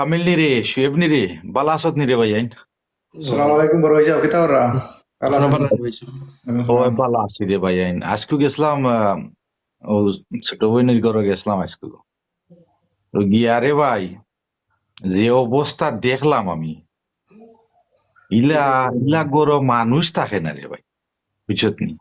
কামিল নি রে, শুয়েব নি রে, বালা আসত নি রে ভাই আইন। আসসালামু আলাইকুম বড় ভাই সাহেব, কিতা ওরা ভালো আছেন? ওই বালা আছি রে ভাই আইন। আজকে গেছিলাম ও ছোট বোনের ঘরে গেছিলাম আজকে। তো গিয়া রে ভাই, যে অবস্থা দেখলাম আমি, ইলা ইলা গরো মানুষ থাকে না রে ভাই, বুঝছত নি?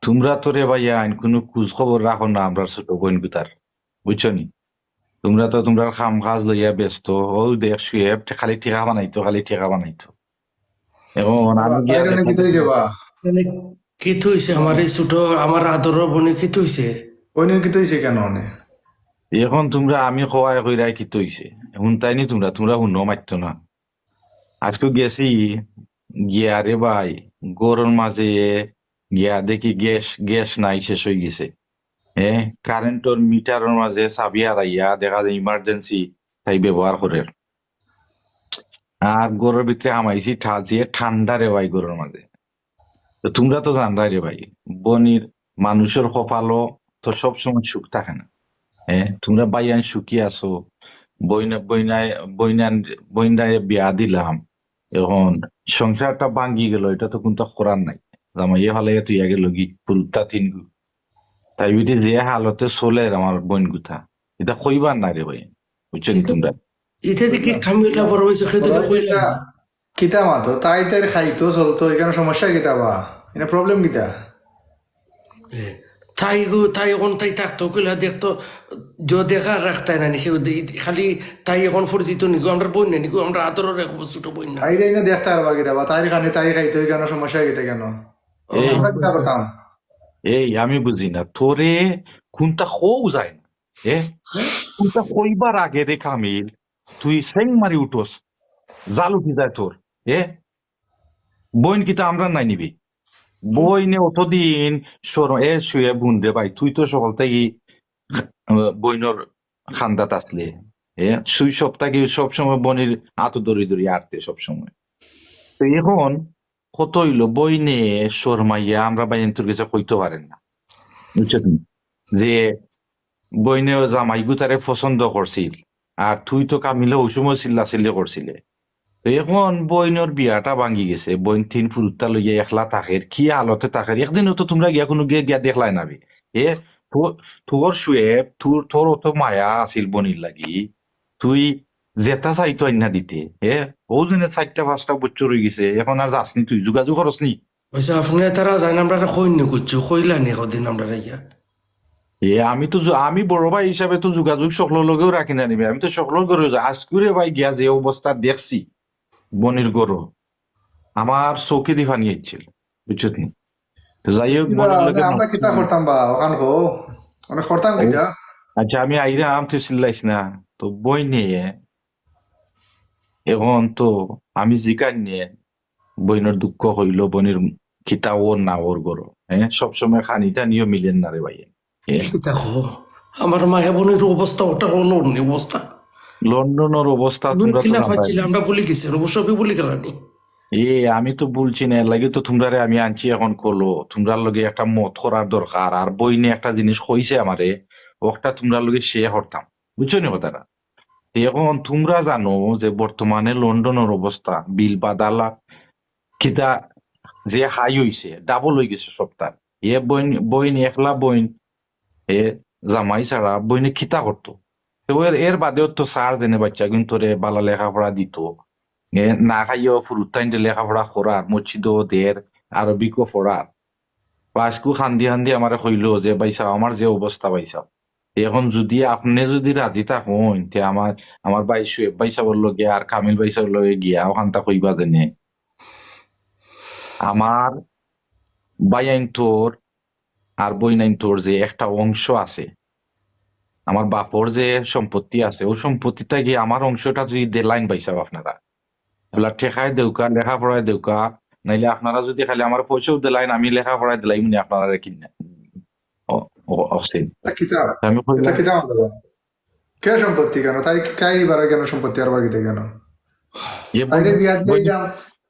তোমরা তো রে ভাই আইন কোনো খোঁজ খবর রাখো না আমরা ছোট বোন গুতার, বুঝছো নি? তোমরা তো তোমরা খাম কাজ লইয়া ব্যস্ত। ও দেখ শুয়েব খালি ঠেকা বানাইতো, খালি ঠেকা বানাইতো। এখন আমি গিয়া তাইরে নাকি দেখলাম হইছে বা মানে কি হইছে আমার এই ছোট আমার আদর বোনের কি হইছে? কইনের কি হইছে কেন অনে? এখন তোমরা আমি খোয়াই কইরাই কি তৈছে এখন তাই নি তোমরা তোমরা শুনো মারতো না। আজকে গেছি গিয়া রে ভাই, গরুর মাঝে গিয়া দেখি গ্যাস গ্যাস নাই, শেষ হয়ে গেছে। হ্যাঁ, কারেন্টর মিটারের মাঝে চাবি হারাইয়া দেখা যায় ইমার্জেন্সি তাই ব্যবহার করে। আর গরুর ভিতরে আমাইছি ঠাজিয়ে ঠান্ডা রে ভাই গরুর মাঝে। তো তোমরা তো জানলাই রে ভাই, বনির মানুষের কপালও তো সবসময় সুখ থাকে না। হ্যাঁ, তোমরা বাইয়ান সুখী আছো, বইনা বইনায় বইনান বইনায় বিয়া দিলাম। এখন সংসারটা ভাঙ্গি গেল, এটা তো কোনটা করার নাই। জামাইয়ে ভালে তুই আগে লগি ফুলতা তিনগু, তাই বিটি যে হালতে চলে আমার বোন গুথা, এটা কইবার না রে ভাই, বুঝছেন তোমরা? এটা দেখি খামিলা বড় হয়েছে খেতে কইলাই না। কিতা মাতো তাই তাই খাইতো চলতো, এখানে সমস্যা কিতা বা এটা প্রবলেম কিতা? তাই এখন তাই থাকতো কইলা দেখতো দেখা রাখতাই না নি খালি তাই এখন পরিচিত নিকো আমরা বই না নিকো আমরা আদরের এক ছোট বই না। তাইরে এনে দেখতে আর বা কিতা বা তাই খানি তাই খাইতো, এখানে সমস্যা কিতা কেন? এই আমরা কিতা করতাম? এই আমি বুঝি না তোরে, কোনটা কও যায় না। এ কোনটা কইবার আগে রে কামিল, তুই সেং মারি উঠোস, জাল উঠি যায় তোর। এ বোন কিতা আমরা নাই নিবি? বইনে অতদিন শুয়ে বুন রে ভাই, তুই তো সকল থেকে বইনর খান্দাত আসলে। সুই সপ্তাহে সবসময় বনির আত দড়ি দড়ি আটতে সবসময়। তো এখন কত হইলো বইনে শর্মাইয়া আমরা বাইন তোর কাছে কইতে পারেন না, বুঝছেন? যে বইনে জামাই গুতারে পছন্দ করছিল, আর তুই তো কামিলে ওই সময় চিল্লা চিল্লি করছিলে। তো এখন বইনের বিয়াটা ভাঙ্গি গেছে, বইন তিন ফুরুত্তা লইয়া একলা থাকে, কি হালতে থাকে। একদিনও তো তোমরা গিয়া কোনো গিয়া দেখলাই নাবি। এ তোর শুয়ে তোর অত মায়া আছিল বনির লাগি, তুই জেতা চাইতো আইনা দিতে। ও দিনে 4টা 5টা বছর হয়ে গেছে, এখন আর যাসনি, তুই যোগাযোগ করসনি। হয়েছে আপনি তারা জান আমরা কই নি করছো কইলা নি কদিন আমরা ইয়া আমি তো আমি বড় ভাই হিসাবে তো যোগাযোগ সকলের লগেও রাখি না নিবে, আমি তো সকলের ঘরে আজকুরে ভাই গিয়া যে অবস্থা দেখছি বনির গরু, আমার চৌকি দি ফানি হচ্ছিল, বুঝছত নি? তো যাই হোক কিবা বনির লগে আমরা কিতা করতাম বা ওখান হো মানে করতাম কিতা? আচ্ছা আমি আইরাম, তুই চিল্লাইস না। তো বই নিয়ে এখন তো আমি জিকার নিয়ে বইনের দুঃখ হইলো, বনির খিতা ওর না ওর গরু। সবসময় খানিটা নিয়েও মিলেন না রে ভাই। কি দেখো আমার মায়া বোনের অবস্থা ওটা হলো অন্য অবস্থা। লন্ডনের অবস্থা তোমরা তো খিলা জানতাই। পাচ্ছিলে আমরা বলি গেছি অবশ্যই বলি গেলানি। আমি তো বলছি না, এর লাগে তো তোমরা আমি আনছি এখন করলো। তোমরার লগে একটা মত করার দরকার, আর বই নিয়ে একটা জিনিস হইছে আমারে, ওটা তোমরার লগে শেয়ার করতাম, বুঝছো নি কথাটা? এখন তোমরা জানো যে বর্তমানে লন্ডনের অবস্থা বিল বাদালা কিতা, যে হাই হইছে ডাবল হয়ে গেছে সপ্তাহ। বইন একলা বইন, এ জামাই ছাড়া বইনে খিতা করতো। তো এর বাদেও তো স্যার জেনে বাচ্চা কিন্তু রে বালা লেখাপড়া দিত। না খাইও ফুরুত্তাইন লেখাপড়া করার, মসজিদও দের আরবিকও পড়ার। পাঁচকু খান্দি খান্দি আমার কইলো যে বাইসা আমার যে অবস্থা বাইসা, এখন যদি আপনি যদি রাজি থাকুন তে আমার ভাই শুয়েব বাইসা বললো গিয়া আর কামিল বাইসা বললো গিয়া ওখানটা কইবা জেনে আমার বাইয়াইন তোর আর বইনাইন তোর যে একটা অংশ আছে, আমার বাপর যে সম্পত্তি আছে, ওই সম্পত্তিটা গিয়ে আমার অংশটা যদি দেলাইন পাইছাব আপনারা, এগুলা ঠেকায় দেউকা, লেখাপড়ায় দেউকা, নাইলে আপনারা যদি খালি আমার পয়সাও দিলাইন, আমি লেখাপড়ায় দিলাই মানে আপনারা কিনা অসীম। তা কিতা আমি এটা কইলাম কিতা মাতো কে সম্পত্তি কেন? তাই কাই বারে কেন সম্পত্তি আর বার কিতা কেন? এ তাইলে বই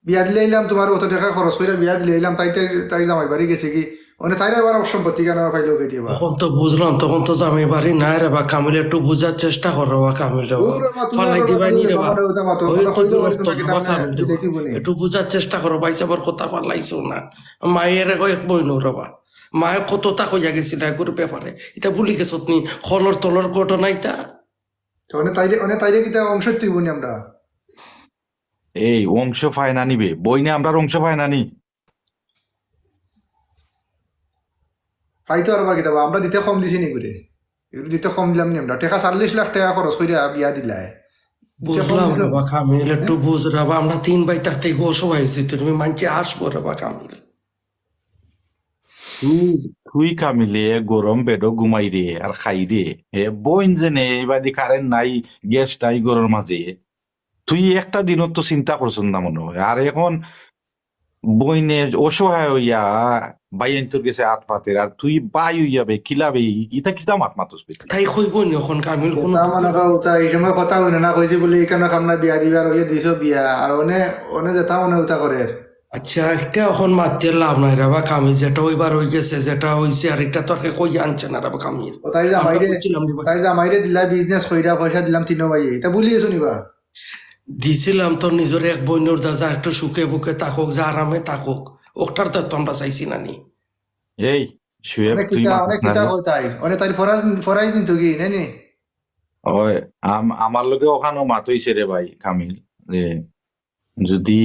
বিয়া দিলে এলাম তোমার অত টাকা খরচ করে বিয়া দিলে এলাম, তাই তাই তাই জামাই বাড়ি গেছে কি মানে তাইরে আবার সম্পত্তি কেন পাইলো কে দিবা তখন তো বুঝলাম, তখন তো জামাই বাড়ি নাই রে বা, কামিল একটু বুঝার চেষ্টা কর রে বা, কামিল রে বা, ফালাই দিবাই নি রে বা, ওই তো বিরক্ত রে বা, কামিল রে বা, একটু বুঝার চেষ্টা করো, বাইসাবার কথা পারলাইছো না, মায়ের এক বইন রে বা, মায়ে কতটা কইয়া গেছিল এগুলোর ব্যাপারে, এটা ভুলি গেছ তুমি, খলর তলর ঘটনা এটা। তাইরে কিতা অংশ তুই বনি আমরা এই অংশ পায় না নিবে বই না আমরা অংশ পায় না নি পাইতো আর বা কিতা আমরা দিতে কম দিছি নি করে এগুলো দিতে কম দিলাম নি আমরা টাকা 40 লাখ টাকা খরচ করে বিয়া দিলাই বুঝলাম রে বা কামিল, একটু বুঝ রে বা, আমরা 3 ভাই থাকতে গো সবাই হয়েছি, তুমি মানছে আসবো রে বা কামিল। তুই তুই কামিলে গরম বেডো ঘুমাই রে আর খাই রে বইন যে নে এবাদি কারেন্ট নাই গ্যাস নাই গরুর মাঝে তুই একটা দিনত তো চিন্তা করছ না মনে হয় আর এখন বইনে অসহায় হইয়া বাইন তোর গেছে হাত পাতের আর তুই বাই হইয়াবে কিলাবে ইটা কিতা মাত মাতুস পেতে তাই কইব নি এখন কামিল কোন তা মানে উতা এই সময় কথা হইনে না কইছি বলে এখানে কামনা বিয়া দিবার হইয়া দিছো বিয়া আর অনে যেটা মনে উতা করে আচ্ছা একটা এখন মারতে লাভ নাই রে বা কামিল, যেটা ওইবার হয়ে গেছে যেটা হয়েছে আর এটা তো আগে কই আনছে না রে বা কামিল। তাই আমরা বুঝছিলাম রে বা, তাই জামাইরে দিলা বিজনেস কইরা পয়সা দিলাম তিনো ভাই এটা ভুলিয়েছো নিবা দিছিলাম তোর নিজের এক বইনর দা, যা একটু সুখে বুকে থাকুক, যা আরামে থাকুক, ওটার তো আমরা চাইছি না নি। এই শুয়ে তুই অনেক মাতুস না কিতা রে? কই তাই তাই ফরাই দিন তো কি নেনি ওই আমার লগে ওখানো মাত হইছে রে ভাই কামিল যে যদি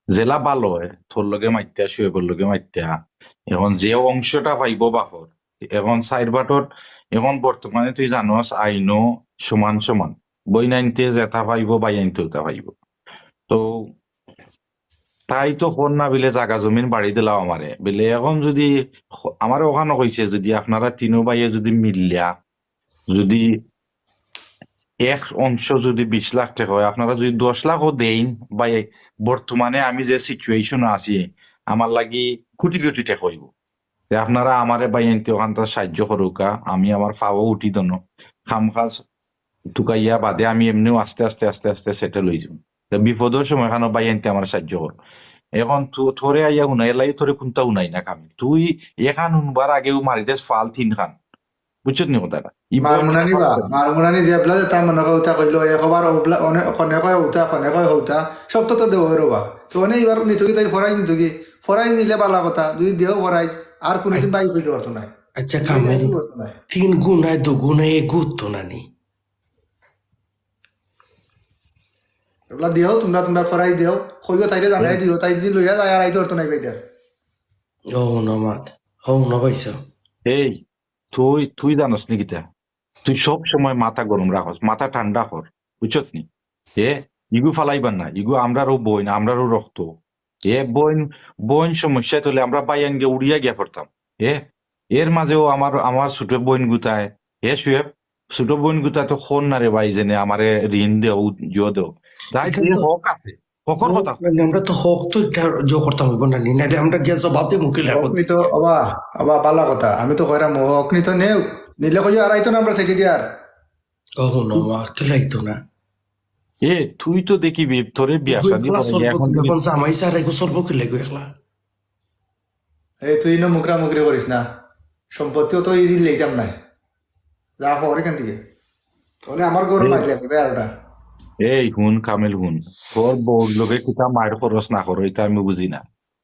জেলা ভালো হয় তোর লগে মাইত্যা শুয়েবর লগে মাইত্যা এখন যে অংশটা পাইব বাপর এখন সাইড বাটর এখন বর্তমানে তুই জানোস আইনও সমান সমান বই নাইনতে যেটা পাইব বাই আইনতে ওটা পাইব তো তাই তো ফোন না বিলে জাগা জমিন বাড়ি দিলাম আমারে বিলে এখন যদি আমার ওখানে কইছে যদি আপনারা তিনো ভাইয়ে যদি মিললা যদি এক অংশ যদি 20 লাখ টাকা হয় আপনারা যদি 10 লাখও দেন বা বর্তমানে আমি যে সিচুয়েশন আছি আমার লাগি কোটি কোটি টাকা হইব যে আপনারা আমারে বাই আনতে ওখান থেকে সাহায্য করুকা আমি আমার ফাও উঠি দনো খাম খাস টুকাইয়া বাদে আমি এমনিও আস্তে আস্তে আস্তে আস্তে সেটেল হয়ে যাব বিপদের সময় এখানে বাই আনতে আমার সাহায্য কর এখন থরে আইয়া হুনাই লাই থরে কোনটা উনাই না কামি তুই এখান হুনবার আগেও মারিদেস ফাল 3 খান বুঝছত নি কথাটা মারমুনানি জেবলা যে তাই মনে উতা কইলো একবার খনে কয় উতা খনে কয় হৌতা সব তো দেব রবা তো অনেক এবার নিতুকি তাই ফরাই নিতুকি ফরাই নিলে বালা কথা যদি দেও ফরাই আর কোনদিন বাই কইতে পারতো না আচ্ছা কামিল, 3 গুণায় 2 গুণায় এগুত না নি, এগুলা দিও তোমরা ফরাই দিও কইও তাইরে জানাই দিও তাই দিন লইয়া যায় আর আইতে পারতো না কইতার ও নমাত ও নবাইছা। এই তুই জানোস নি কিতা তুই সব সময় মাথা গরম রাখস মাথা ঠান্ডা কর বুঝছত নি ইগু ফালাইবার না ইগু আমরারও বইন আমরারও রক্ত বইন বইন সমস্যা তোলে আমরা বাইয়ান গিয়ে উড়িয়া গিয়া পড়তাম এর মাঝেও আমার ছোট বইন গুতায় শুয়ে ছোট বইন গুতায় তো খন না রে ভাই জেনে আমারে ঋণ দেও জিও দেও তাই যে হক আছে হকর কথা আমরা তো হক তো একটা করতাম হইব না নি, নাইলে আমরা গিয়ে জবাব দিয়ে মুখে লাগবো। অকনি তো অবা পালা কথা আমি তো কইরা মোহ অকনি তো নেও নিলে কইও আর আইতো না আমরা সেটি দিয়ার ও নমা খেলাইতো না, তুই তো দেখিবি তোরে বিয়া শাদী করে এখন এখন জামাই স্যার এগো চলবো কি লাগবে একলা। এই তুই না মুকরা মুকরি করিস না সম্পত্তিও তো ইজি লইতাম না যা হর এখান থেকে তাহলে আমার গরম আইলে লাগবে আর ওটা হুন কামেল হুন তোর বউর লোকে কিতা মায়ের খরচ না করো এটা আমি বুঝি না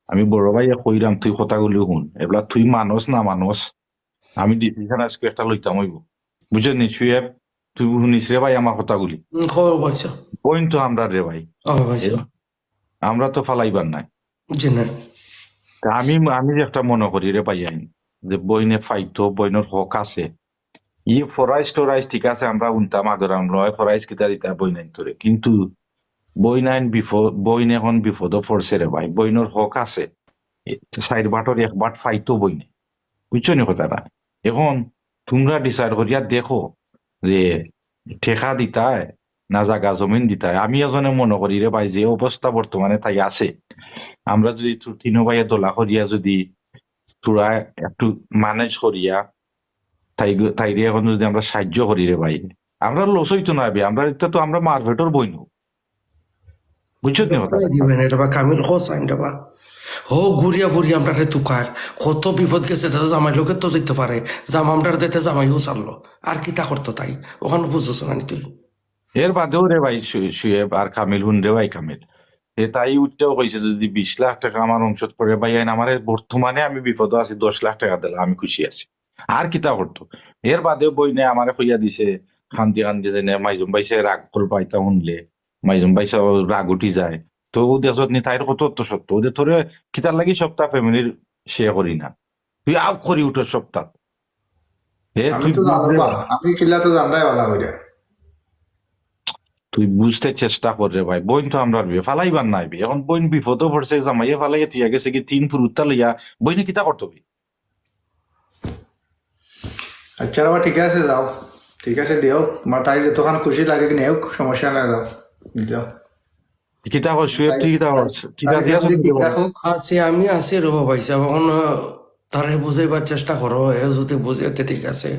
আমি বড় ভাই কইরাম তুই কথাগুলি হুন এগুলা তুই মানুষ না মানুষ আমি ডিসিশন আজকে একটা লইতাম হইব বুঝলি নিশ্চয়ই তুই শুনিস রে ভাই আমার কথাগুলি খবর পাইছো? পয়েন্ট তো আমরা রে ভাই পাইছো? আমরা তো ফালাইবার নাই জি না, তা আমি যে একটা মনে করি রে ভাই আইন যে বইনে ফাইতো বইনের হক আছে ফরাইজ টরাইজ ঠিক আছে আমরা উনতাম আগরাম লয় ফরাইজ কিতা দিতা বই নাইন তোরে কিন্তু বই নাইন বইন এখন বিপদ পড়ছে রে ভাই বইনের হক আছে সাইড বাটর এক বাট ফাইতো বইনে বুঝছো নি কথাটা এখন তোমরা ডিসাইড করিয়া দেখো যে ঠেকা দিতায় না জাগা জমিন দিতায় আমি এজনে মনে করি রে ভাই যে অবস্থা বর্তমানে তাই আছে আমরা যদি তিনো ভাইয়ে দোলা করিয়া যদি তোরা একটু ম্যানেজ করিয়া তাইরে এখন যদি আমরা সাহায্য করি রে ভাই আমরা লস হইতো না আমরা এটা তো আমরা মারভেটর বইনু বুঝছো নি কথা দিবেন এটা বা কামিল হোস আইন বা ও ঘুরিয়া ঘুরিয়া আমরা তুকার কত বিপদ গেছে দাদা জামাই লোকের তো যেতে পারে জামা আমরা দিতে জামাইও চাললো আর কি তা করতো তাই ওখানে বুঝছো না তুই এর বাদেও রে ভাই শুয়েব আর কামিল হুন রে ভাই কামিল তাই উঠতেও কইছে যদি 20 লাখ টাকা আমার অংশত করে ভাই আইন আমার বর্তমানে আমি বিপদ আছি 10 লাখ টাকা দিলাম আমি খুশি আছি আর কিতা করতো এর বাদেও বই নে আমার কইয়া দিছে খান্তি খান্তি যে মাইজুম বাইসে রাগ করে পাইতা শুনলে মাইজুম বাইসা রাগ উঠি যায় তো ও দেশত নি তাইর কত তো সত্য ওদের তোরে কিতার লাগি সপ্তাহ ফ্যামিলির সে করি না তুই আউ করি উঠো সপ্তাহ আমি তুই তো জানো বা আমি কিলা তো জানলাই ভালো করে তুই বুঝতে চেষ্টা কর রে ভাই বইন তো আমরা ফালাইবার নাইবি এখন বইন বিপদও পড়ছে জামাইয়ে ফালাইয়া তুই গেছে কি 3 ফুরুত্তা লইয়া বইনে কিতা করতবি আচ্ছা বাবা ঠিক আছে যাও ঠিক আছে দিও তোমার তাই যতক্ষণ খুশি লাগে কি নেও সমস্যা নাই যাও যাও কিতা কর শুয়ে তুই কিতা কর টিকা দিয়া তাই ঠিক রাখো আছি আমি আছি রবা ভাইসা এখন তারে বুঝাইবার চেষ্টা করো এ যদি বুঝে ঠিক আছে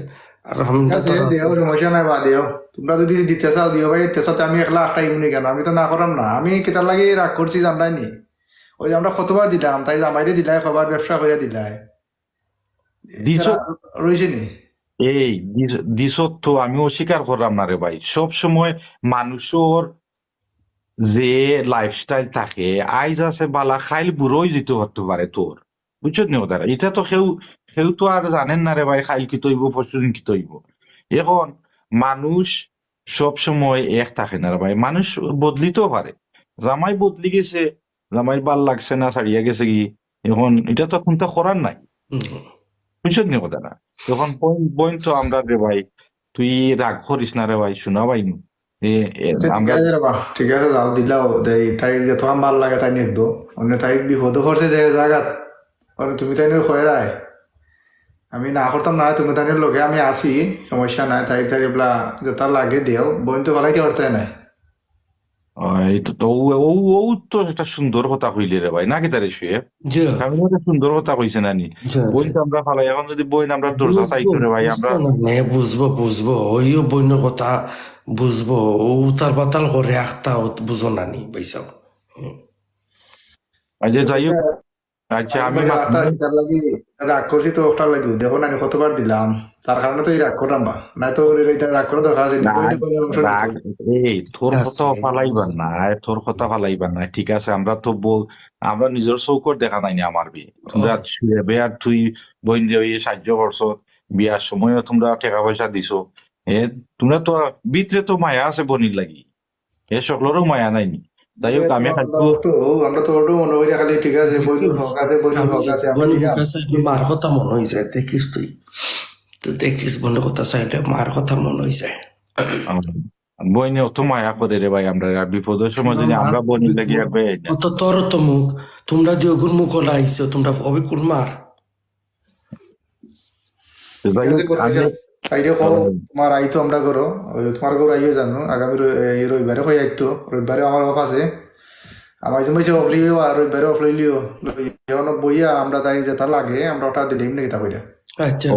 আর আমরা তো দিও সমস্যা নাই বা দিও তোমরা যদি দিতে চাও দিও ভাই তেসাতে আমি একলা একটা ইউনি কেন আমি তো না করাম না আমি কেতার লাগে রাগ করছি জানলাই নি ওই আমরা কতবার দিলাম তাই জামাইরে দিলাই খবর ব্যবসা করে দিলাই দিছ রয়েছে নি এই দিছত তো আমি অস্বীকার করলাম না রে ভাই সব সময় মানুষের যে লাইফস্টাইল থাকে আইজ আছে বালা খাইল বুড়োই যেতে হতে পারে তোর বুঝছো নি ওদের এটা তো কেউ কেউ তো আর জানেন না রে ভাই খাইল কি তৈব পরশুদিন কি তৈব এখন মানুষ সব সময় এক থাকে না রে ভাই মানুষ বদলিতেও পারে জামাই বদলি গেছে জামাই ভাল লাগছে না ছাড়িয়া গেছে কি এখন এটা তো কোনটা করার নাই বুঝছো নি কথা না তখন বইন তো আমরা রে ভাই তুই রাগ করিস না রে ভাই শোনা ভাই ঠিক আমরা আছে রে বা ঠিক আছে যাও দিলাও দেই তাই যতক্ষণ ভাল লাগে তাই নিয়ে দো অন্য তাই বিপদ করছে যে জায়গাত তুমি তাই নিয়ে খয়ে রায় আমি না করতাম না তুমি তাই লগে আমি আসি সমস্যা নাই তাই তাই বলা যেটা লাগে দিও বোন তো ভালাই করতে নাই এইটো তো ও ও তো একটা সুন্দর কথা কইলে রে ভাই নাকি তারে শুয়ে জি আমি একটা সুন্দর কথা কইছে নানি জি বই তো আমরা ফালাই এখন যদি বই আমরা দরজা চাইতো রে ভাই আমরা বুঝবো বুঝবো ওইও বইনের কথা বুঝবো ও উতাল পাতাল করে আখতা বুঝো নানি বাইসাও আজ যাই হোক আচ্ছা আমি তার লাগি রাগ করছি তো ওটার লাগি দেখো না কতবার দিলাম তার কারণে তো এই রাগ করলাম বা নাই তো রাগ করে দরকার আছে রাগ এই তোর কথা ফালাইবার না তোর কথা ফালাইবার না ঠিক আছে আমরা তো আমরা নিজের চৌকর দেখা নাই না আমার বিয়ে তোমরা শুয়ে বেয়ার তুই বইন যে ওই সাহায্য করছো বিয়ার সময়ও তোমরা টাকা পয়সা দিছো তোমরা তো ভিতরে তো মায়া আছে বনির লাগি সকলেরও মায়া নাইনি যাই হোক আমি আমরা তো ওটাও মনে করি খালি ঠিক আছে মার কথা মনে হয়ে যায় দেখিস তুই তো দেখিস বলে কথা চাইলে মার কথা মনে হয়ে যায় বইনে অত মায়া করে রে ভাই আমরা বিপদের সময় যদি আমরা বনি লাগি অত তোর তো মুখ তোমরা দিয়ে ওগুর মুখ ওলা আইসো তোমরা অবিকুল মার তোমার আইতো আমরা করো তোমার ঘর আইও জানো আগামী রবিবারে হয়ে আইতো রবিবারে আমার অফ আছে আমার জন্য অফ লিও আর রবিবারে অফ লইলিও বইয়া আমরা তাই যেটা লাগে আমরা ওটা দিলাম নাকি তা কইরা আচ্ছা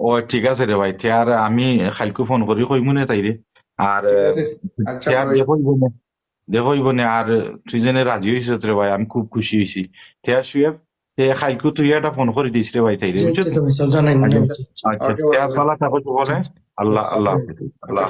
ও ঠিক আছে রে ভাই আর আমি খালকু ফোন করি কইমু না তাইরে আর দেখো ইবনে আর তুই জেনে রাজি হইছ রে ভাই আমি খুব খুশি হইছি শুয়ে খালকু তুই একটা ফোন করে দিস রে ভাই তাইরে জানাই আচ্ছা ভালো থাকো বলে আল্লাহ আল্লাহ আল্লাহ